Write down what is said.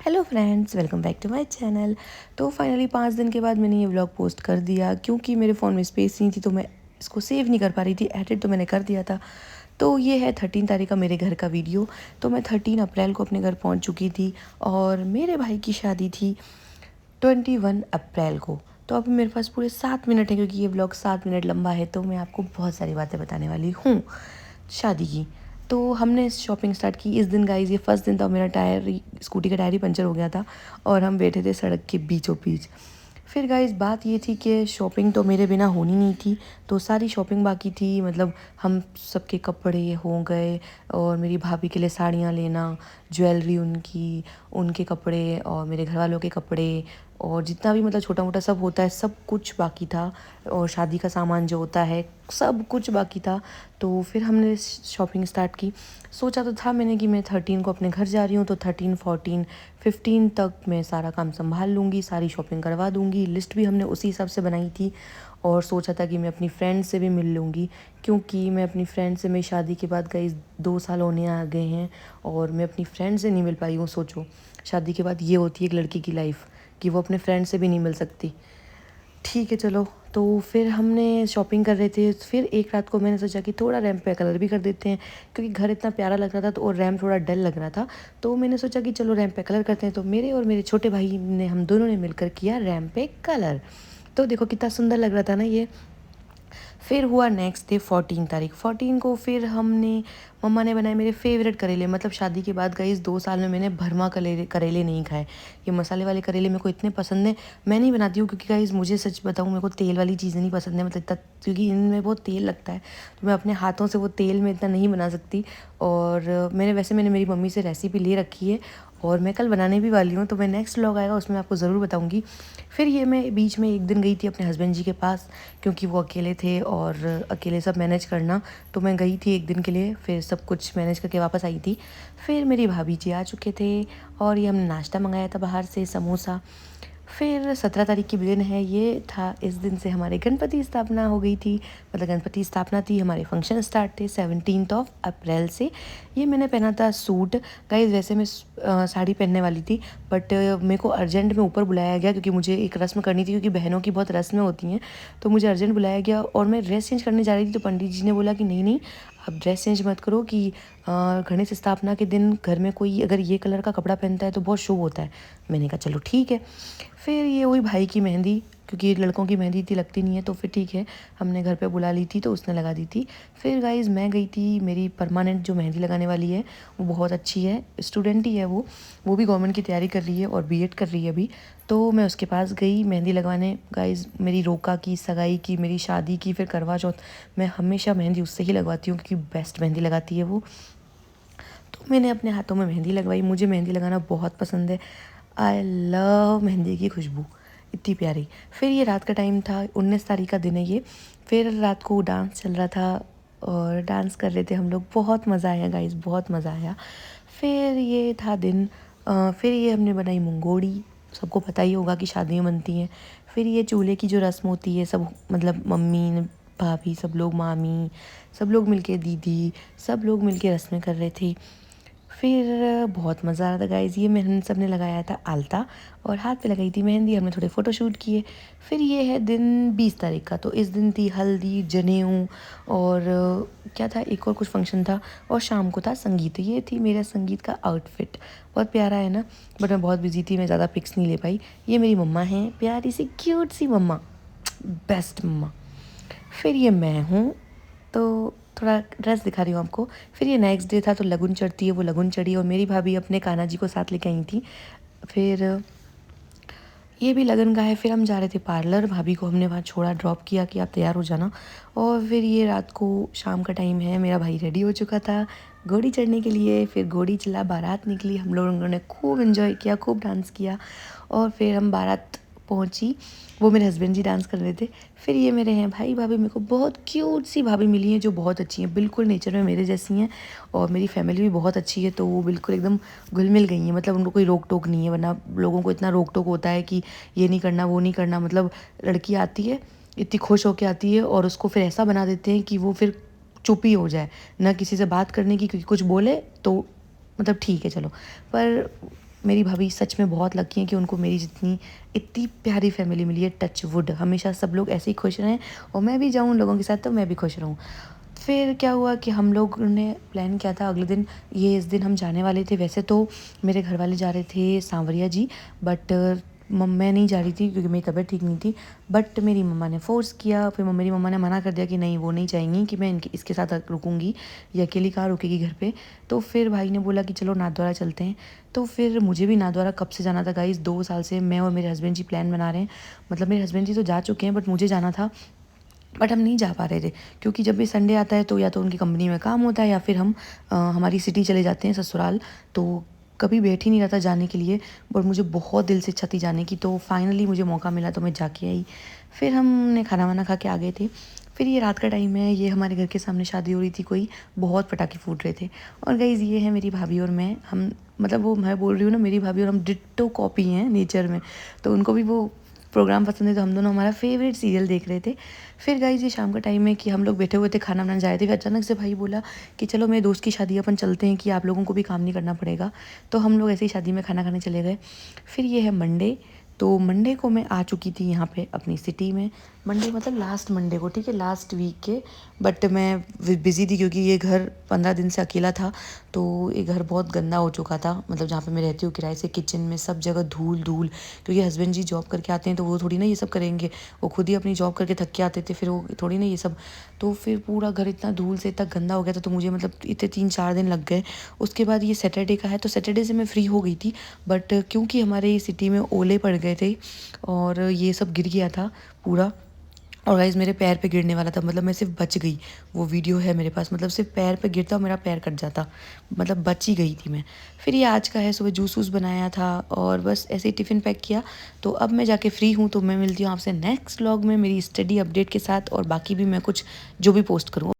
Hello friends, welcome back to my channel. तो finally 5 दिन के बाद मैंने ये व्लॉग पोस्ट कर दिया क्योंकि मेरे फ़ोन में स्पेस नहीं थी, तो मैं इसको सेव नहीं कर पा रही थी। एडिट तो मैंने कर दिया था। तो ये है 13 तारीख का मेरे घर का वीडियो। तो मैं 13 अप्रैल को अपने घर पहुंच चुकी थी और मेरे भाई की शादी थी 21 अप्रैल को। तो अभी मेरे पास पूरे 7 मिनट है क्योंकि ये व्लॉग 7 मिनट लंबा है, तो मैं आपको बहुत सारी बातें बताने वाली हूँ शादी की। तो हमने शॉपिंग स्टार्ट की इस दिन। गाइस, ये फर्स्ट दिन था। मेरा स्कूटी का टायर ही पंचर हो गया था और हम बैठे थे सड़क के बीचों बीच। फिर गाइस, बात ये थी कि शॉपिंग तो मेरे बिना होनी नहीं थी, तो सारी शॉपिंग बाकी थी। मतलब हम सबके कपड़े हो गए और मेरी भाभी के लिए साड़ियाँ लेना, ज्वेलरी उनकी, उनके कपड़े और मेरे घर वालों के कपड़े और जितना भी मतलब छोटा मोटा सब होता है, सब कुछ बाकी था। और शादी का सामान जो होता है, सब कुछ बाकी था। तो फिर हमने शॉपिंग स्टार्ट की। सोचा तो था मैंने कि मैं 13 को अपने घर जा रही हूँ, तो 13, 14, 15 तक मैं सारा काम संभाल लूँगी, सारी शॉपिंग करवा दूँगी। लिस्ट भी हमने उसी हिसाब से बनाई थी और सोचा था कि मैं अपनी फ्रेंड से भी मिल लूँगी, क्योंकि मैं अपनी फ्रेंड से, मेरी शादी के बाद गई 2 साल होने आ गए हैं और मैं अपनी फ्रेंड से नहीं मिल पाई हूँ। सोचो, शादी के बाद ये होती है एक लड़की की लाइफ कि वो अपने फ्रेंड से भी नहीं मिल सकती। ठीक है, चलो। तो फिर हमने शॉपिंग कर रहे थे। फिर एक रात को मैंने सोचा कि थोड़ा रैम्प पे कलर भी कर देते हैं, क्योंकि घर इतना प्यारा लग रहा था तो और रैम्प थोड़ा डल लग रहा था। तो मैंने सोचा कि चलो रैम्प पे कलर करते हैं। तो मेरे और मेरे छोटे भाई ने, हम दोनों ने मिलकर किया रैम्प पे कलर। तो देखो कितना सुंदर लग रहा था ना ये। फिर हुआ नेक्स्ट डे 14 तारीख। 14 को फिर हमने, मम्मा ने बनाए मेरे फेवरेट करेले। मतलब शादी के बाद गई 2 साल में मैंने भरमा करेले नहीं खाए। ये मसाले वाले करेले मेरे को इतने पसंद है। मैं नहीं बनाती हूँ क्योंकि गाइस, मुझे सच बताऊँ, मेरे को तेल वाली चीज़ें नहीं पसंद है। मतलब इतना, क्योंकि इनमें बहुत तेल लगता है, तो मैं अपने हाथों से वो तेल में इतना नहीं बना सकती। और मैंने मेरी मम्मी से रेसिपी ले रखी है और मैं कल बनाने भी वाली हूँ। तो मैं नेक्स्ट व्लॉग आएगा उसमें आपको ज़रूर बताऊँगी। फिर ये मैं बीच में एक दिन गई थी अपने हस्बैंड जी के पास, क्योंकि वो अकेले थे और अकेले सब मैनेज करना। तो मैं गई थी एक दिन के लिए, फिर सब कुछ मैनेज करके वापस आई थी। फिर मेरी भाभी जी आ चुके थे और ये हमने नाश्ता मंगाया था बाहर से, समोसा। फिर 17 तारीख की दिन है, ये था, इस दिन से हमारे गणपति स्थापना हो गई थी। मतलब गणपति स्थापना थी, हमारे फंक्शन स्टार्ट थे 17 अप्रैल से। ये मैंने पहना था सूट। गाइस, वैसे मैं साड़ी पहनने वाली थी, बट मेरे को अर्जेंट में ऊपर बुलाया गया क्योंकि मुझे एक रस्म करनी थी, क्योंकि बहनों की बहुत रस्में होती हैं। तो मुझे अर्जेंट बुलाया गया और मैं ड्रेस चेंज करने जा रही थी। तो पंडित जी ने बोला कि नहीं नहीं, आप ड्रेस चेंज मत करो, कि गणेश स्थापना के दिन घर में कोई अगर ये कलर का कपड़ा पहनता है तो बहुत शुभ होता है। मैंने कहा चलो ठीक है। फिर ये हुई भाई की मेहंदी, क्योंकि लड़कों की मेहंदी इतनी लगती नहीं है, तो फिर ठीक है, हमने घर पे बुला ली थी तो उसने लगा दी थी। फिर गाइज़, मैं गई थी, मेरी परमानेंट जो मेहंदी लगाने वाली है वो बहुत अच्छी है, स्टूडेंट ही है वो भी गवर्नमेंट की तैयारी कर रही है और बीएड कर रही है अभी। तो मैं उसके पास गई मेहंदी लगवाने। गाइज़, मेरी रोका की, सगाई की, मेरी शादी की, फिर करवा चौथ, मैं हमेशा मेहंदी उससे ही लगवाती हूँ क्योंकि बेस्ट मेहंदी लगाती है वो। तो मैंने अपने हाथों में मेहंदी लगवाई। मुझे मेहंदी लगाना बहुत पसंद है। आई लव मेहंदी की खुशबू, इतनी प्यारी। फिर ये रात का टाइम था, 19 तारीख का दिन है ये। फिर रात को डांस चल रहा था और डांस कर रहे थे हम लोग। बहुत मज़ा आया गाइस, बहुत मज़ा आया। फिर ये था दिन। फिर ये हमने बनाई मुंगोड़ी। सबको पता ही होगा कि शादियाँ बनती हैं। फिर ये चूल्हे की जो रस्म होती है, सब मतलब मम्मी, भाभी, सब लोग, मामी, सब लोग मिलके, दीदी, सब लोग मिलके रस्में कर रहे थे। फिर बहुत मज़ा आ रहा था गाइज़। ये मेहंदी सब ने लगाया था आलता और हाथ पे लगाई थी मेहंदी। हमने थोड़े फ़ोटोशूट किए। फिर ये है दिन 20 तारीख का। तो इस दिन थी हल्दी, जनेऊ और क्या था, एक और कुछ फंक्शन था और शाम को था संगीत। ये थी मेरा संगीत का आउटफिट। बहुत प्यारा है ना, बट मैं बहुत बिजी थी, मैं ज़्यादा पिक्स नहीं ले पाई। ये मेरी मम्मा हैं, प्यारी सी क्यूट सी मम्मा, बेस्ट मम्मा। फिर ये मैं हूँ, तो थोड़ा ड्रेस दिखा रही हूँ आपको। फिर ये नेक्स्ट डे था, तो लगन चढ़ती है, वो लगन चढ़ी और मेरी भाभी अपने कान्हा जी को साथ लेके आई थी। फिर ये भी लगन का है। फिर हम जा रहे थे पार्लर, भाभी को हमने वहाँ छोड़ा, ड्रॉप किया कि आप तैयार हो जाना। और फिर ये रात को, शाम का टाइम है, मेरा भाई रेडी हो चुका था घोड़ी चढ़ने के लिए। फिर घोड़ी चला, बारात निकली, हम लोगों ने खूब इन्जॉय किया, खूब डांस किया। और फिर हम बारात पहुंची, वो मेरे हस्बैंड जी डांस कर रहे थे। फिर ये मेरे हैं भाई भाभी, मेरे को बहुत क्यूट सी भाभी मिली हैं जो बहुत अच्छी हैं, बिल्कुल नेचर में मेरे जैसी हैं। और मेरी फैमिली भी बहुत अच्छी है, तो वो बिल्कुल एकदम घुल मिल गई हैं। मतलब उनको कोई रोक टोक नहीं है, वरना लोगों को इतना रोक टोक होता है कि ये नहीं करना, वो नहीं करना। मतलब लड़की आती है, इतनी खुश होकर आती है और उसको फिर ऐसा बना देते हैं कि वो फिर चुप ही हो जाए, ना किसी से बात करने की, क्योंकि कुछ बोले तो मतलब ठीक है चलो। पर मेरी भाभी सच में बहुत लकी हैं कि उनको मेरी जितनी इतनी प्यारी फैमिली मिली है। टच वुड, हमेशा सब लोग ऐसे ही खुश रहें और मैं भी जाऊँ उन लोगों के साथ तो मैं भी खुश रहूँ। फिर क्या हुआ कि हम लोग ने प्लान किया था अगले दिन, इस दिन हम जाने वाले थे। वैसे तो मेरे घर वाले जा रहे थे सांवरिया जी, बट मैं नहीं जा रही थी क्योंकि मेरी तबीयत ठीक नहीं थी। बट मेरी मम्मा ने फ़ोर्स किया, फिर मेरी मम्मा ने मना कर दिया कि नहीं वो नहीं चाहेंगी कि मैं इसके साथ रुकूंगी, ये अकेली कहाँ रुकेगी घर पे। तो फिर भाई ने बोला कि चलो नाथद्वारा चलते हैं। तो फिर मुझे भी नाथद्वारा कब से जाना था गाइस, 2 साल से मैं और मेरे हस्बैंड जी प्लान बना रहे हैं। मतलब मेरे हस्बैंड जी तो जा चुके हैं बट मुझे जाना था, बट हम नहीं जा पा रहे थे क्योंकि जब भी संडे आता है तो या तो उनकी कंपनी में काम होता है या फिर हम हमारी सिटी चले जाते हैं ससुराल। तो कभी बैठ ही नहीं रहा था जाने के लिए, बट मुझे बहुत दिल से इच्छा थी जाने की। तो फाइनली मुझे मौका मिला तो मैं जाके आई। फिर हमने खाना वाना खा के आ गए थे। फिर ये रात का टाइम है, ये हमारे घर के सामने शादी हो रही थी कोई, बहुत पटाखे फूट रहे थे। और गाइज़ ये है मेरी भाभी और मैं, हम मतलब वो मैं बोल रही हूँ ना, मेरी भाभी और हम डिट्टो कॉपी हैं नेचर में। तो उनको भी वो प्रोग्राम पसंद है तो हम दोनों हमारा फेवरेट सीरियल देख रहे थे। फिर गाइस ये शाम का टाइम है कि हम लोग बैठे हुए थे खाना बनाने जा रहे थे। फिर अचानक से भाई बोला कि चलो मेरे दोस्त की शादी अपन चलते हैं कि आप लोगों को भी काम नहीं करना पड़ेगा। तो हम लोग ऐसे ही शादी में खाना खाने चले गए। फिर ये है मंडे। तो मंडे को मैं आ चुकी थी यहाँ पे अपनी सिटी में। मंडे मतलब लास्ट मंडे को, ठीक है, लास्ट वीक के। बट मैं बिज़ी थी क्योंकि ये घर 15 दिन से अकेला था। तो ये घर बहुत गंदा हो चुका था, मतलब जहाँ पे मैं रहती हूँ किराए से, किचन में सब जगह धूल धूल। क्योंकि हस्बैंड जी जॉब करके आते हैं तो वो थोड़ी ना ये सब करेंगे, वो खुद ही अपनी जॉब करके थक के आते थे, फिर वो थोड़ी ना ये सब। तो फिर पूरा घर इतना धूल से इतना गंदा हो गया था, तो मुझे मतलब इतने 3-4 दिन लग गए। उसके बाद ये सैटरडे का है तो सैटरडे से मैं फ्री हो गई थी। बट क्योंकि हमारे सिटी में ओले पड़ गए थे और ये सब गिर गया था पूरा, और गाइस मेरे पैर पे गिरने वाला था, मतलब मैं सिर्फ बच गई। वो वीडियो है मेरे पास, मतलब सिर्फ पैर पे गिरता और मेरा पैर कट जाता, मतलब बच ही गई थी मैं। फिर ये आज का है, सुबह जूस वूस बनाया था और बस ऐसे ही टिफ़िन पैक किया। तो अब मैं जाके फ्री हूँ, तो मैं मिलती हूँ आपसे नेक्स्ट व्लॉग में मेरी स्टडी अपडेट के साथ, और बाकी भी मैं कुछ जो भी पोस्ट करूँ।